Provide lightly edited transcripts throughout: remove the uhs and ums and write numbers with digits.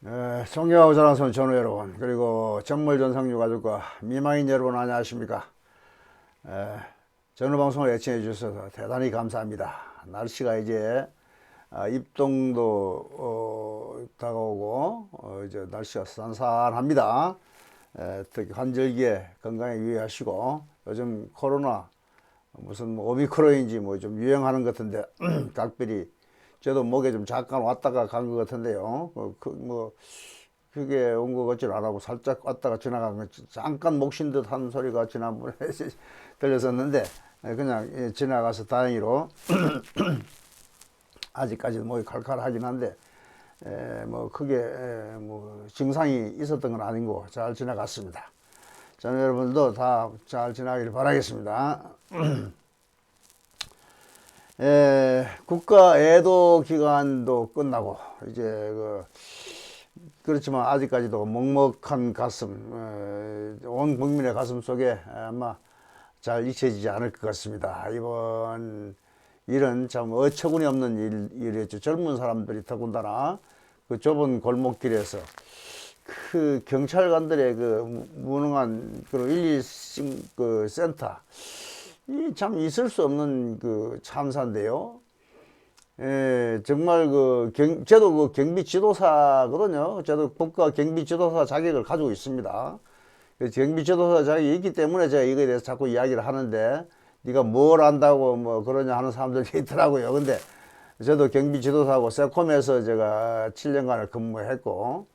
존경하고 자랑스러운 전우 여러분, 그리고 전몰전상류 가족과 미망인 여러분 안녕하십니까. 전우 방송을 애청해 주셔서 대단히 감사합니다. 날씨가 이제 입동도 다가오고 이제 날씨가 산산합니다. 특히 환절기에 건강에 유의하시고, 요즘 코로나 무슨 뭐 오미크론인지 뭐 좀 유행하는 것 같은데 각별히 저도 목에 좀 잠깐 왔다가 간 것 같은데요. 그게 온 것 같지는 않고 살짝 왔다가 지나간 거, 잠깐 목쉰 듯 한 소리가 지난번에 들렸었는데, 그냥 지나가서 다행히로 아직까지 목이 칼칼하긴 한데, 뭐 크게 뭐 증상이 있었던 건 아니고 잘 지나갔습니다. 저는 여러분도 다 잘 지나기를 바라겠습니다. 국가 애도 기간도 끝나고 이제 그렇지만 아직까지도 먹먹한 가슴, 온 국민의 가슴 속에 아마 잘 잊혀지지 않을 것 같습니다. 이번 일은 참 어처구니 없는 일이었죠. 젊은 사람들이 더군다나 그 좁은 골목길에서 그 경찰관들의 그 무능한 그 112 그 센터, 이 참 있을 수 없는 그 참사인데요. 정말 저도 그 경비 지도사거든요. 저도 국가 경비 지도사 자격을 가지고 있습니다. 그 경비 지도사 자격이 있기 때문에 제가 이거에 대해서 자꾸 이야기를 하는데, 네가 뭘 안다고 뭐 그러냐 하는 사람들이 있더라고요. 근데 저도 경비 지도사하고 세콤에서 제가 7년간을 근무했고,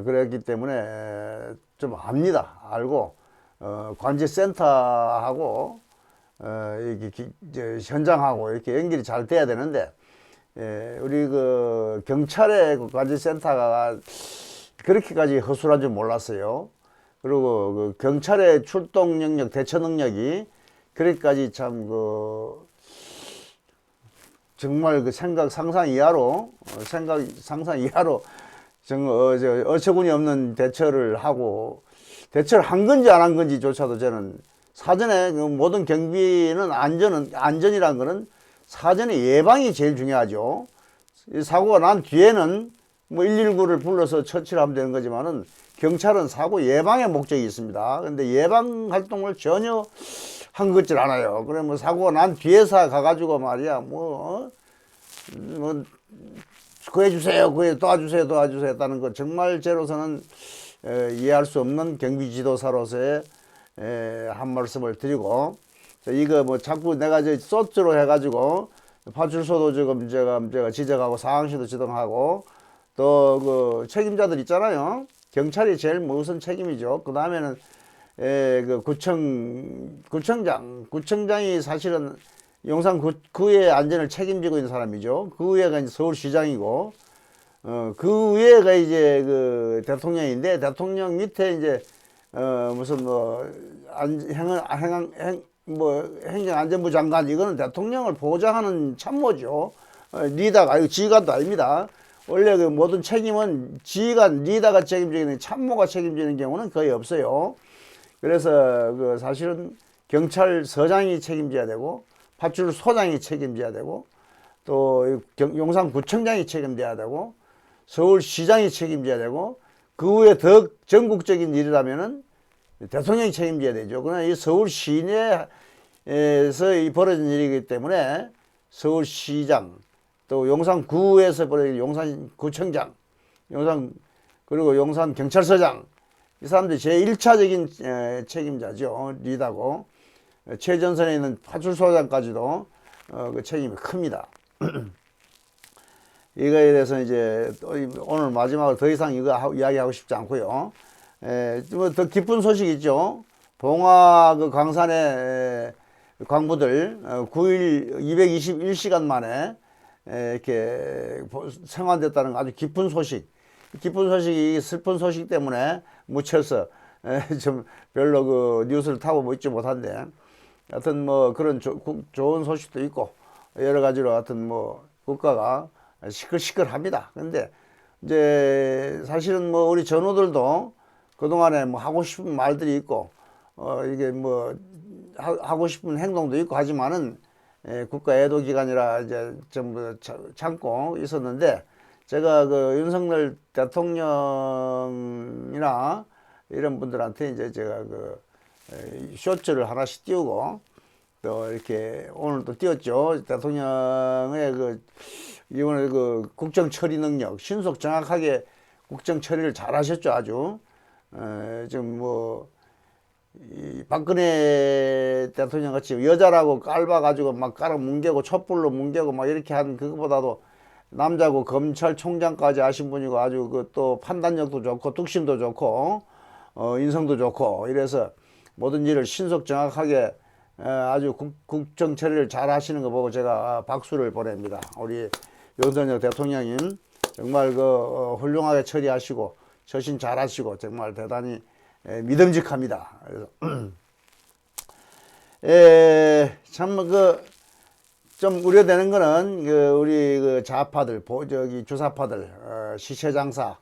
그랬기 때문에 좀 압니다. 알고, 관제센터하고 이렇게 현장하고 이렇게 연결이 잘 돼야 되는데, 우리 그 경찰의 그 관제센터가 그렇게까지 허술한 줄 몰랐어요. 그리고 그 경찰의 출동 능력, 대처 능력이 그렇게까지 참 정말 그 상상 이하로 어처구니 없는 대처를 하고, 대처를 한 건지 안 한 건지조차도 저는 사전에 그 모든 경비는 안전이란 거는 사전에 예방이 제일 중요하죠. 이 사고가 난 뒤에는 뭐 119를 불러서 처치를 하면 되는 거지만은, 경찰은 사고 예방의 목적이 있습니다. 근데 예방 활동을 전혀 한 것 같질 않아요. 그래 뭐 사고가 난 뒤에서 가가지고 말이야 뭐 구해주세요, 도와주세요 했다는 거, 정말 제로서는 이해할 수 없는 경비 지도사로서의 한 말씀을 드리고, 이거 뭐 자꾸 내가 소스로 해가지고 파출소도 지금 제가 지적하고 상황실도 지정하고, 또 그 책임자들 있잖아요. 경찰이 제일 무슨 책임이죠. 그 다음에는 그 구청장이 사실은 용산 구의 안전을 책임지고 있는 사람이죠. 그 위에가 이제 서울시장이고, 그 위에가 이제 그 대통령인데, 대통령 밑에 이제 무슨 행정안전부 장관, 이거는 대통령을 보좌하는 참모죠. 리더가, 지휘관도 아닙니다. 원래 그 모든 책임은 지휘관, 리더가 책임지는, 참모가 책임지는 경우는 거의 없어요. 그래서 그 사실은 경찰서장이 책임져야 되고, 파출소장이 책임져야 되고, 또 용산구청장이 책임져야 되고, 서울시장이 책임져야 되고, 그 후에 더 전국적인 일이라면은 대통령이 책임져야 되죠. 그러나 이 서울 시내에서 이 벌어진 일이기 때문에 서울시장, 또 용산구에서 벌어진 용산구청장, 그리고 용산경찰서장, 이 사람들이 제1차적인 책임자죠. 리더고, 최전선에 있는 파출소장까지도 그 책임이 큽니다. 이거에 대해서 이제 오늘 마지막으로 더 이상 이거 이야기하고 싶지 않고요. 더 기쁜 소식이 있죠. 봉화 그 광산의 광부들 9일 221시간 만에 이렇게 생환됐다는 아주 기쁜 소식. 기쁜 소식이 슬픈 소식 때문에 묻혀서 좀 별로 그 뉴스를 타고 뭐 있지 못한데, 하여튼 뭐 그런 좋은 소식도 있고 여러 가지로 하여튼 뭐 국가가 시끌시끌합니다. 근데 이제 사실은 뭐 우리 전우들도 그동안에 뭐 하고 싶은 말들이 있고, 이게 뭐 하고 싶은 행동도 있고 하지만은 국가 애도 기간이라 이제 전부 참고 있었는데, 제가 그 윤석열 대통령이나 이런 분들한테 이제 제가 그 쇼츠를 하나씩 띄우고 또 이렇게 오늘 또 띄웠죠. 대통령의 그 이번에 그 국정 처리 능력, 신속 정확하게 국정 처리를 잘 하셨죠. 아주 지금 뭐 이 박근혜 대통령 같이 여자라고 깔봐가지고 막 깔아 뭉개고 촛불로 뭉개고 막 이렇게 한 그거보다도 남자고 검찰총장까지 하신 분이고 아주 그 또 판단력도 좋고 뚝심도 좋고 인성도 좋고 이래서 모든 일을 신속 정확하게 아주 국정 처리를 잘 하시는 거 보고 제가 박수를 보냅니다. 우리 윤석열 대통령님 정말 그 훌륭하게 처리하시고 처신 잘 하시고 정말 대단히 믿음직합니다. 참 그 좀 우려되는 거는 그 우리 그 좌파들, 저기 주사파들, 시체장사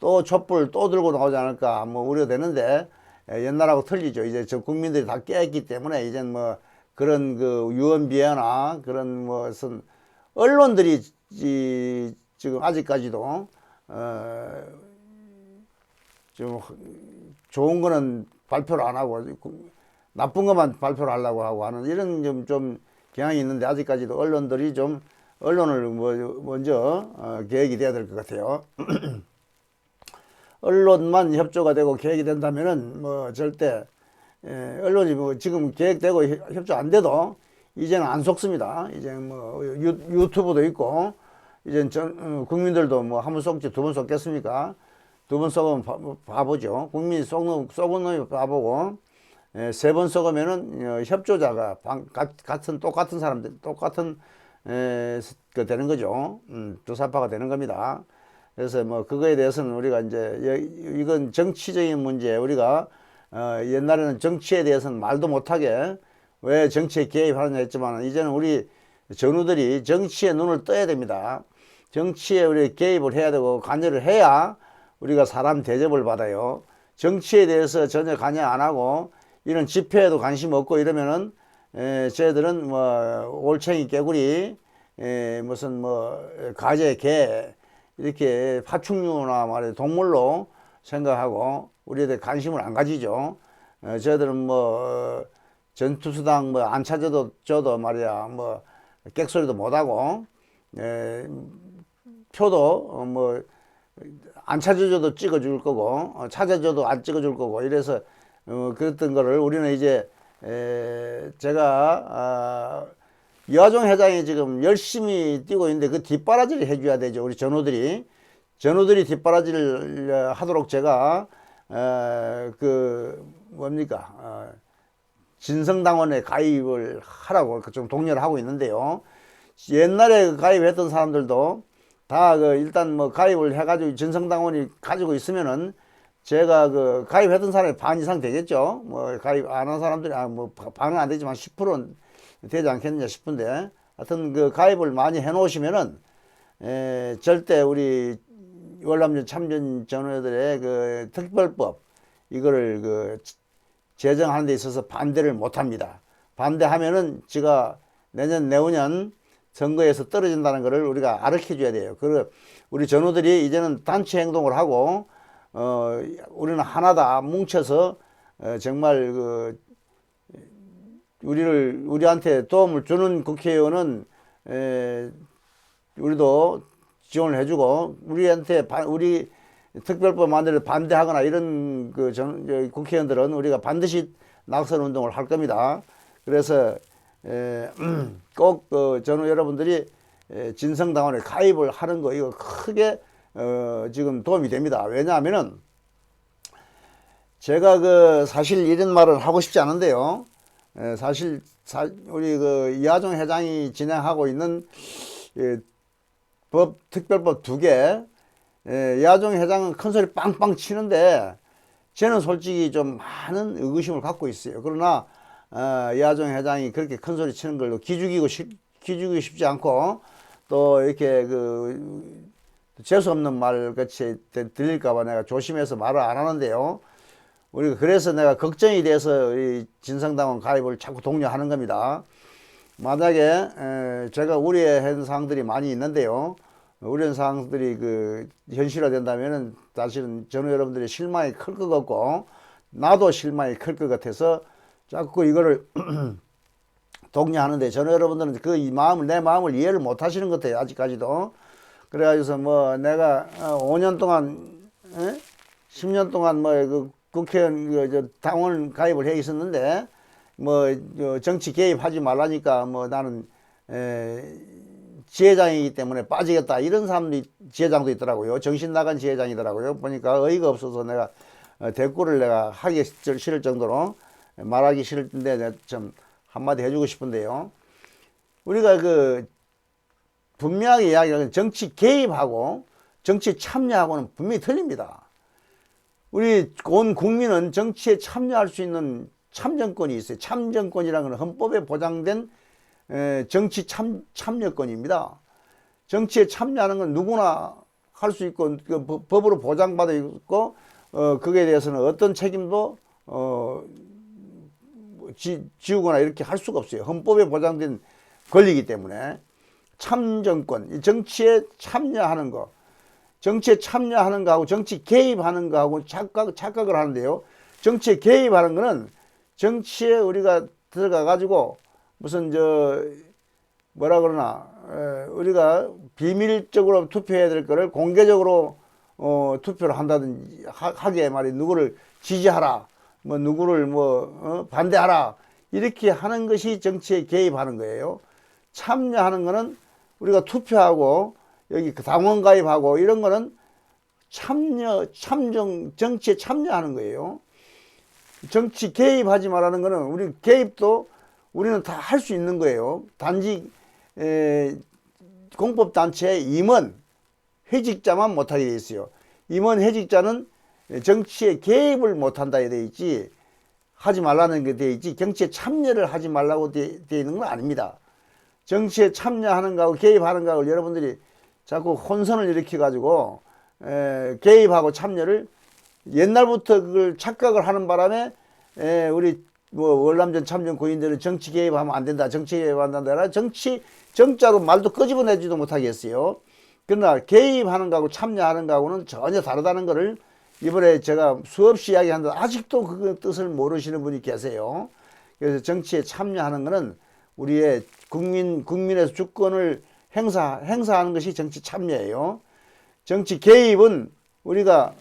또 촛불 또 들고 나오지 않을까 뭐 우려되는데 옛날하고 틀리죠. 이제 저 국민들이 다 깨었기 때문에 이젠 뭐 그런 그 유언비어나 그런 무슨 언론들이 지금 아직까지도 좀 좋은 거는 발표를 안 하고 나쁜 것만 발표를 하려고 하고 하는 이런 좀 경향이 있는데 아직까지도 언론들이 좀 언론을 먼저 계획이 돼야 될 것 같아요. 언론만 협조가 되고 계획이 된다면은 뭐 절대 언론이 뭐 지금 계획되고 협조 안 돼도 이제는 안 속습니다. 이제 뭐 유튜브도 있고 이제 국민들도 뭐 한 번 속지 두 번 속겠습니까? 두 번 속으면 바보죠. 국민이 속은 놈이 바보고 세 번 속으면은 협조자가 똑같은 사람들 똑같은 그 되는 거죠. 주사파가 되는 겁니다. 그래서 뭐 그거에 대해서는 우리가 이제 이건 정치적인 문제 우리가 옛날에는 정치에 대해서는 말도 못하게 왜 정치에 개입하느냐 했지만 이제는 우리 전우들이 정치에 눈을 떠야 됩니다. 정치에 우리 개입을 해야 되고 관여를 해야 우리가 사람 대접을 받아요. 정치에 대해서 전혀 관여 안 하고 이런 집회에도 관심 없고 이러면은 저희들은 뭐 올챙이 깨구리 무슨 뭐 가재 개 이렇게 파충류나 말이야 동물로 생각하고 우리한테 관심을 안 가지죠. 저희들은 뭐 전투수당 뭐 안 찾아도 말이야 뭐 객소리도 못하고 표도 뭐 안 찾아줘도 찍어줄 거고 찾아줘도 안 찍어줄 거고 이래서 그랬던 거를 우리는 이제 제가 여종 회장이 지금 열심히 뛰고 있는데 그 뒷바라지를 해줘야 되죠. 우리 전우들이 뒷바라지를 하도록 제가 그 뭡니까 진성당원에 가입을 하라고 좀 독려를 하고 있는데요. 옛날에 가입했던 사람들도 다 그 일단 뭐 가입을 해가지고 진성당원이 가지고 있으면은 제가 그 가입했던 사람이 반 이상 되겠죠. 뭐 가입 안 한 사람들이 뭐 반은 안 되지만 10%는 되지 않겠느냐 싶은데 하여튼 그 가입을 많이 해 놓으시면은 절대 우리 월남전 참전 전우들의 그 특별법 이거를 그 제정하는 데 있어서 반대를 못 합니다. 반대하면은 제가 내년 선거에서 떨어진다는 것을 우리가 알려 줘야 돼요. 그리고 우리 전우들이 이제는 단체 행동을 하고 우리는 하나다 뭉쳐서 정말 그 우리한테 도움을 주는 국회의원은 우리도 지원을 해주고 우리한테 우리 특별법 만들어 반대하거나 이런 그 국회의원들은 우리가 반드시 낙선 운동을 할 겁니다. 그래서 꼭 전우 여러분들이 진성당원에 가입을 하는 거 이거 크게 지금 도움이 됩니다. 왜냐하면은 제가 그 사실 이런 말을 하고 싶지 않은데요. 사실 우리 그 이하종 회장이 진행하고 있는 특별법 2개 이하종 회장은 큰소리 빵빵 치는데 저는 솔직히 좀 많은 의구심을 갖고 있어요. 그러나 이하종 회장이 그렇게 큰소리 치는 걸로 기죽이고 싶지 않고 또 이렇게 그 재수없는 말 같이 들릴까봐 내가 조심해서 말을 안 하는데요. 우리가 그래서 내가 걱정이 돼서 이 진성당원 가입을 자꾸 독려하는 겁니다. 만약에 제가 우려한 사항들이 많이 있는데요. 이런 상황들이 그 현실화된다면은 사실은 전후 여러분들의 실망이 클 것 같고 나도 실망이 클 것 같아서 자꾸 이거를 독려하는데 전후 여러분들은 그 마음을 내 마음을 이해를 못 하시는 것 같아요. 아직까지도. 그래가지고서 뭐 내가 5년 동안 10년 동안 뭐 그 국회의원 당원 가입을 해 있었는데 뭐 정치 개입하지 말라니까 뭐 나는 지회장이기 때문에 빠지겠다 이런 사람도 지회장도 있더라고요. 정신 나간 지회장이더라고요. 보니까 어이가 없어서 내가 대꾸를 내가 하기 싫을 정도로 말하기 싫은데 내가 좀 한마디 해주고 싶은데요. 우리가 그 분명하게 이야기하는 정치 개입하고 정치 참여하고는 분명히 틀립니다. 우리 온 국민은 정치에 참여할 수 있는 참정권이 있어요. 참정권이라는 건 헌법에 보장된 정치 참여권입니다. 정치에 참여하는 건 누구나 할 수 있고 그 법으로 보장받아 있고 거기에 대해서는 어떤 책임도 지우거나 이렇게 할 수가 없어요. 헌법에 보장된 권리이기 때문에 참정권, 정치에 참여하는 거, 정치에 참여하는 거하고 정치 개입하는 거하고 착각을 하는데요. 정치에 개입하는 거는 정치에 우리가 들어가 가지고 무슨 뭐라 그러나 우리가 비밀적으로 투표해야 될 거를 공개적으로 투표를 한다든지 하게 말이 누구를 지지하라 뭐 누구를 반대하라 이렇게 하는 것이 정치에 개입하는 거예요. 참여하는 거는 우리가 투표하고 여기 당원 가입하고 이런 거는 정치에 참여하는 거예요. 정치 개입하지 말라는 거는 우리 개입도 우리는 다 할 수 있는 거예요. 단지 공법단체의 임원, 회직자만 못하게 돼 있어요. 임원, 회직자는 정치에 개입을 못한다 돼 있지 하지 말라는 게 돼 있지 정치에 참여를 하지 말라고 돼 있는 건 아닙니다. 정치에 참여하는 거하고 개입하는 거하고 여러분들이 자꾸 혼선을 일으켜 가지고 개입하고 참여를 옛날부터 그걸 착각을 하는 바람에 우리 월남전 참전 고인들은 정치 개입하면 안 된다, 정치 개입 안 된다, 정자로 말도 끄집어내지도 못하겠어요. 그러나 개입하는 거하고 참여하는 거하고는 전혀 다르다는 것을 이번에 제가 수없이 이야기하는데 아직도 그 뜻을 모르시는 분이 계세요. 그래서 정치에 참여하는 것은 우리의 국민의 주권을 행사하는 것이 정치 참여예요. 정치 개입은 우리가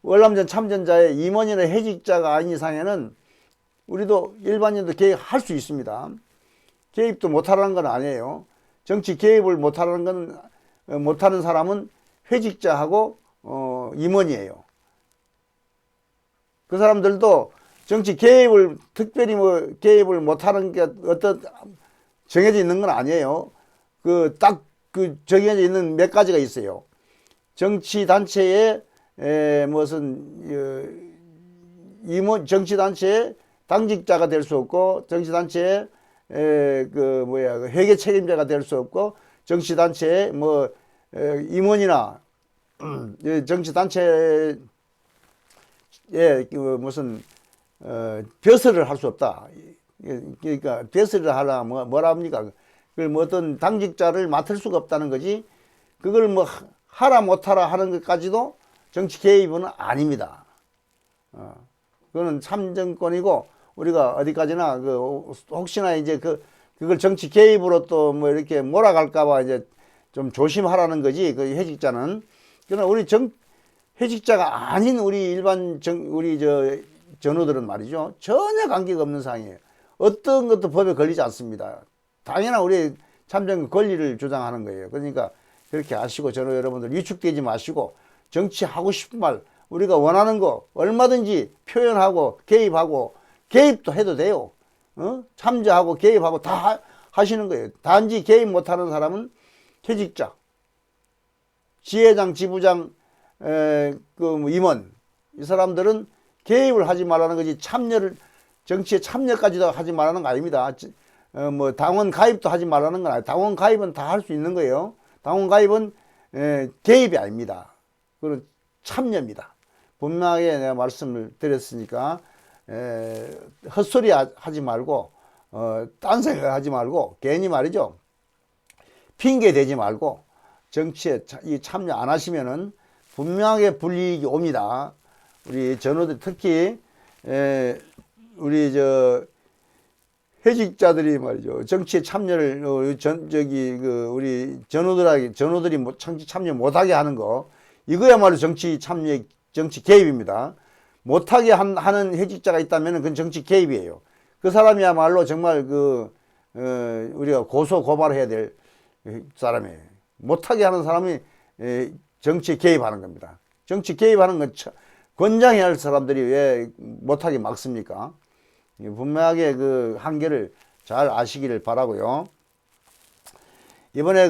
월남전 참전자의 임원이나 해직자가 아닌 이상에는 우리도 일반인도 개입할 수 있습니다. 개입도 못하라는 건 아니에요. 정치 개입을 못하는 사람은 회직자하고 임원이에요. 그 사람들도 정치 개입을 특별히 개입을 못하는 게 어떤 정해져 있는 건 아니에요. 정해져 있는 몇 가지가 있어요. 정치 단체에 정치 단체에 당직자가 될 수 없고 정치 단체에 회계 책임자가 될 수 없고 정치 단체에 임원이나 정치 단체에 벼슬을 할 수 없다. 그러니까 벼슬을 하려면 뭐라 합니까? 그걸 어떤 당직자를 맡을 수가 없다는 거지. 그걸 하라 못하라 하는 것까지도 정치 개입은 아닙니다. 그거는 참정권이고 우리가 어디까지나 혹시나 이제 그걸 정치 개입으로 또 이렇게 몰아갈까봐 이제 좀 조심하라는 거지. 그 해직자는. 그러나 우리 해직자가 아닌 우리 일반 전우들은 말이죠. 전혀 관계가 없는 상황이에요. 어떤 것도 법에 걸리지 않습니다. 당연한 우리 참정 권리를 주장하는 거예요. 그러니까 그렇게 아시고 전우 여러분들 위축되지 마시고 정치하고 싶은 말 우리가 원하는 거 얼마든지 표현하고 개입도 해도 돼요. 참여하고 개입하고 다 하시는 거예요. 단지 개입 못하는 사람은 퇴직자, 지회장, 지부장, 임원 이 사람들은 개입을 하지 말라는 거지 정치에 참여까지도 하지 말라는 거 아닙니다. 당원 가입도 하지 말라는 건 아니에요. 당원 가입은 다 할 수 있는 거예요. 당원 가입은 개입이 아닙니다. 그건 참여입니다. 분명하게 내가 말씀을 드렸으니까 헛소리 하지 말고 딴 생각 하지 말고 괜히 말이죠. 핑계 대지 말고 정치에 참여 안 하시면은 분명하게 불이익이 옵니다. 우리 전우들 특히 우리 회직자들이 말이죠, 정치에 참여를 우리 전우들이 참여 못하게 하는 거, 이거야말로 정치 참여, 정치 개입입니다. 못하게 하는 회직자가 있다면 그건 정치 개입이에요. 그 사람이야말로 정말 우리가 고소 고발해야 될 사람이에요. 못하게 하는 사람이 정치에 개입하는 겁니다. 정치 개입하는 건 권장해야 할 사람들이 왜 못하게 막습니까? 분명하게 그 한계를 잘 아시기를 바라고요. 이번에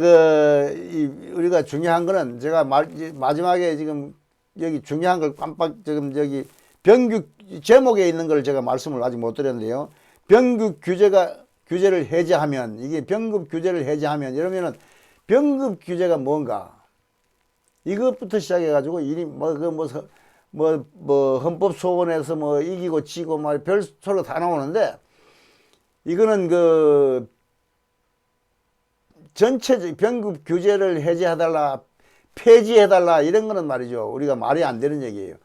우리가 중요한 거는 제가 마지막에 지금 여기 중요한 걸 깜빡 지금 여기 병규 제목에 있는 걸 제가 말씀을 아직 못 드렸는데요. 병규 규제를 해제하면, 이게 병급 규제를 해제하면, 이러면은 병급 규제가 뭔가, 이것부터 시작해가지고 헌법 소원에서 이기고 지고 별 소리가 다 나오는데, 이거는 전체적 병급 규제를 해제해달라, 폐지해달라, 이런 거는 말이죠, 우리가 말이 안 되는 얘기예요.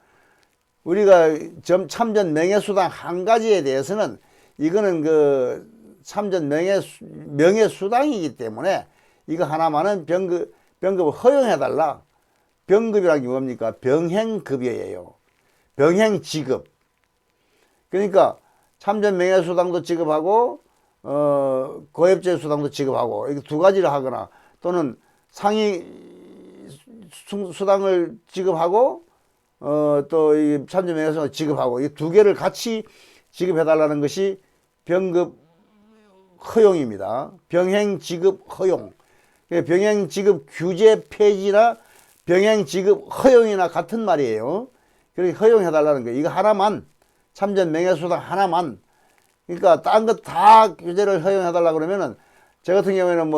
우리가 참전 명예수당 한 가지에 대해서는 이거는 참전 명예수당이기 때문에 이거 하나만은 병급을 허용해달라. 병급이라는 게 뭡니까? 병행급여예요. 병행지급. 그러니까 참전 명예수당도 지급하고 고엽제 수당도 지급하고, 이게 두 가지를 하거나 또는 상위 수당을 지급하고 또 이 참전 명예수당 지급하고, 이 두 개를 같이 지급해달라는 것이 병급 허용입니다. 병행지급 허용. 병행지급 규제 폐지나 병행지급 허용이나 같은 말이에요. 그렇게 허용해달라는 거예요. 이거 하나만, 참전 명예수당 하나만. 그러니까 딴 거 다 규제를 허용해달라 그러면은, 저 같은 경우에는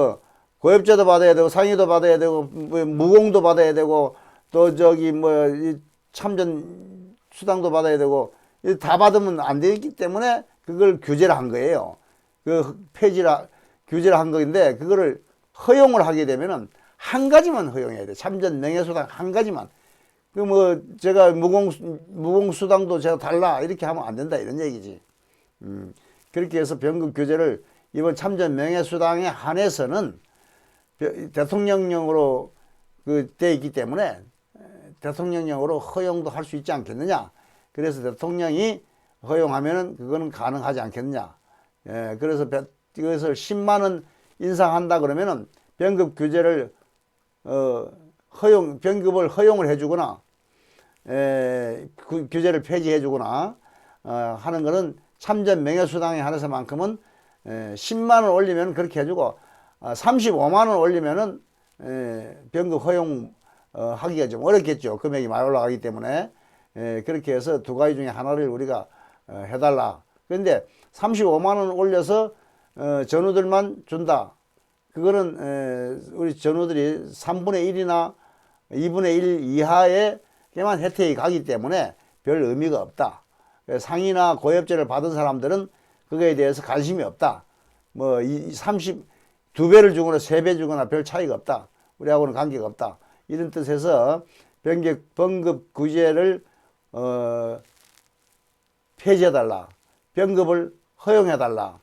고엽제도 받아야 되고 상위도 받아야 되고 무공도 받아야 되고 또 이 참전 수당도 받아야 되고, 다 받으면 안 되기 때문에 그걸 규제를 한 거예요. 규제를 한 건데, 그거를 허용을 하게 되면은 한 가지만 허용해야 돼. 참전 명예수당 한 가지만. 제가 무공수당도 제가 달라, 이렇게 하면 안 된다, 이런 얘기지. 그렇게 해서 병급 규제를 이번 참전 명예수당에 한해서는 대통령령으로 돼 있기 때문에 대통령령으로 허용도 할 수 있지 않겠느냐. 그래서 대통령이 허용하면은 그거는 가능하지 않겠느냐. 그래서 이것을 10만 원 인상한다 그러면은 병급 규제를 병급을 허용을 해주거나 규제를 폐지해주거나 하는 것은 참전 명예수당에 한해서만큼은 10만 원 올리면 그렇게 해주고 35만 원 올리면은 병급 허용 하기가 좀 어렵겠죠. 금액이 많이 올라가기 때문에. 그렇게 해서 두 가지 중에 하나를 우리가 해달라. 그런데 35만 원 올려서 전우들만 준다. 그거는 우리 전우들이 3분의 1이나 2분의 1 이하에만 혜택이 가기 때문에 별 의미가 없다. 상이나 고엽제를 받은 사람들은 그거에 대해서 관심이 없다. 2배를 주거나 3배 주거나 별 차이가 없다. 우리하고는 관계가 없다. 이런 뜻에서 병급 규제를 폐지해달라. 병급을 허용해달라.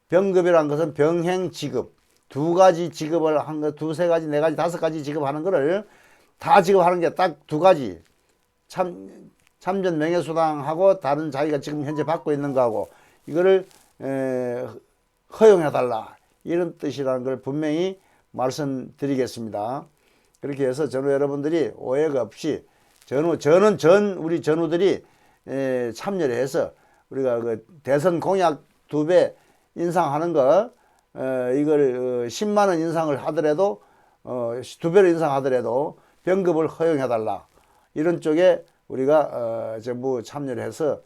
병급이란 것은 병행지급. 두 가지 지급을 한 거, 두세 가지, 네 가지, 다섯 가지 지급하는 거를 다 지급하는 게 딱 두 가지. 참전 명예수당하고 다른 자기가 지금 현재 받고 있는 거하고, 이거를 허용해달라. 이런 뜻이라는 걸 분명히 말씀드리겠습니다. 그렇게 해서 전우 여러분들이 오해가 없이 우리 전우들이 참여를 해서 우리가 대선 공약 2배 인상하는 거, 이걸 10만 원 인상을 하더라도 2배로 인상하더라도 병급을 허용해달라. 이런 쪽에 우리가 전부 참여를 해서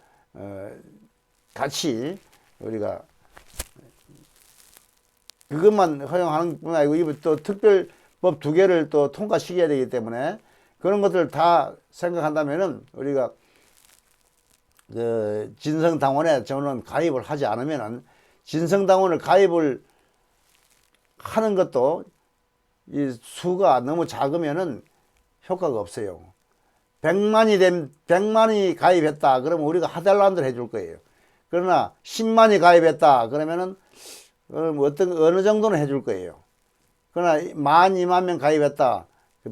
같이 우리가 그것만 허용하는 뿐 아니고 이번 또 특별법 2개를 또 통과시켜야 되기 때문에 그런 것들 다 생각한다면은 우리가 진성당원에 저는 가입을 하지 않으면은 진성당원을 가입을 하는 것도 이 수가 너무 작으면은 효과가 없어요. 100만이 가입했다. 그러면 우리가 하달라는 대로 해줄 거예요. 그러나 10만이 가입했다. 그러면은 어느 정도는 해줄 거예요. 그러나 2만 명 가입했다.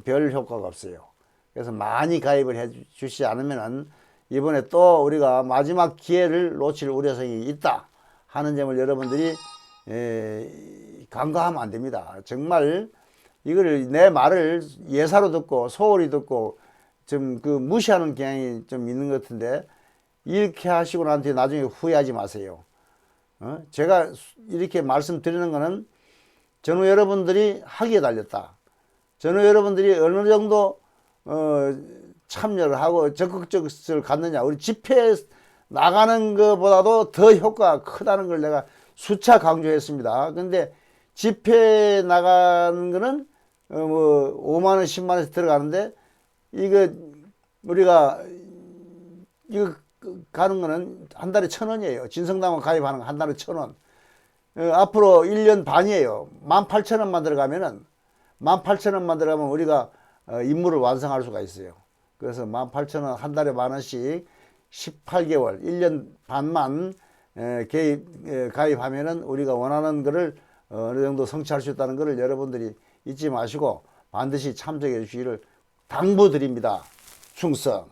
별 효과가 없어요. 그래서 많이 가입을 해 주시지 않으면은 이번에 또 우리가 마지막 기회를 놓칠 우려성이 있다 하는 점을 여러분들이 간과하면 안 됩니다. 정말 이거를 내 말을 예사로 듣고 소홀히 듣고 좀 무시하는 경향이 좀 있는 것 같은데, 이렇게 하시고 난 뒤에 나중에 후회하지 마세요. 제가 이렇게 말씀드리는 거는 전후 여러분들이 하기에 달렸다. 전후 여러분들이 어느 정도 참여를 하고 적극적을 갖느냐. 우리 집회에 나가는 것보다도 더 효과가 크다는 걸 내가 수차 강조했습니다. 근데 집회에 나가는 거는 5만원 10만원씩 들어가는데, 이거 우리가 이거 가는 거는 한 달에 1,000원이에요. 진성당원 가입하는 거 한 달에 1,000원. 앞으로 1년 반이에요. 18,000원만 들어가면은 18,000원만 들어가면 우리가 임무를 완성할 수가 있어요. 그래서 18,000원 한 달에 10,000원씩 18개월 1년 반만 가입하면은 우리가 원하는 거를 어느 정도 성취할 수 있다는 것을 여러분들이 잊지 마시고 반드시 참석해 주시기를 당부드립니다. 충성.